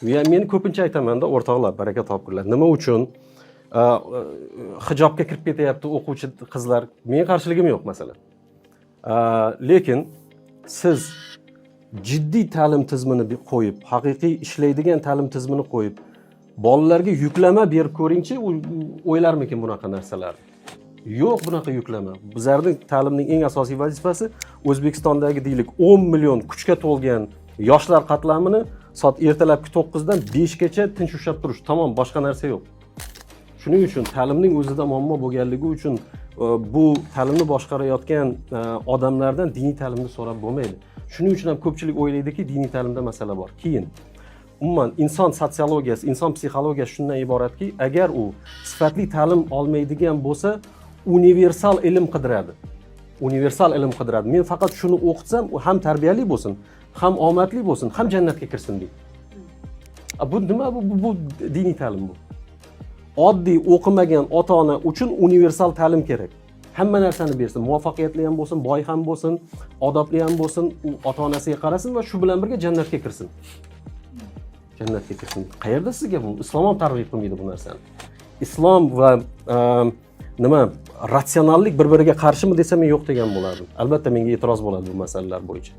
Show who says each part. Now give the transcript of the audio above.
Speaker 1: Men ko'pincha aytaman-da, o'rtoqlar, baraka topinglar. Nima uchun hijobga kirib ketyapti o'quvchi qizlar? Men qarshiligim yo'q masalan. Lekin siz jiddiy ta'lim tizimini qo'yib, haqiqiy ishlaydigan ta'lim tizimini qo'yib, bolalarga yuklama berib ko'ringchi, o'ylarmikin bunaqa narsalar? Yo'q bunaqa yuklama. Bizlarning ta'limning eng asosiy vazifasi O'zbekistondagi deylik 10 million kuchga to'lgan yoshlar qatlamini soat ertalabki 9 dan 5 gacha tinch ushlab turish. Tamom, boshqa narsa yo'q. Shuning uchun ta'limning o'zida muammo bo'lganligi uchun bu ta'limni boshqarayotgan odamlardan diniy ta'limni so'rab bo'lmaydi. Shuning uchun ham ko'pchilik o'ylaydiki, diniy ta'limda masala bor. Keyin umuman inson sotsiologiyasi, inson psixologiyasi shundan iboratki, agar u sifatli ta'lim olmaydigan bo'lsa, universal ilm qidiradi. Universal ilm qidiradi. Men faqat shuni o'qitsam, u ham tarbiyali bo'lsin, ham omadli bo'lsin, ham jannatga kirsin deydi. Bu nima bu diniy ta'lim bu. Oddiy o'qimagan ota-ona uchun universal ta'lim kerak. Hamma narsani bersin, muvaffaqiyatli ham bo'lsin, boy ham bo'lsin, odobli ham bo'lsin, u ota-onasiga qarasin va shu bilan birga jannatga kirsin. Jannatga kirsin. Qayerda sizga bu? Islom ham targ'ib qilmaydi bu narsani. Islom va ratsionallik bir-biriga qarshimi desam men yo'q degan bo'lardim. Albatta menga e'tiroz bo'ladi bu masalalar bo'yicha.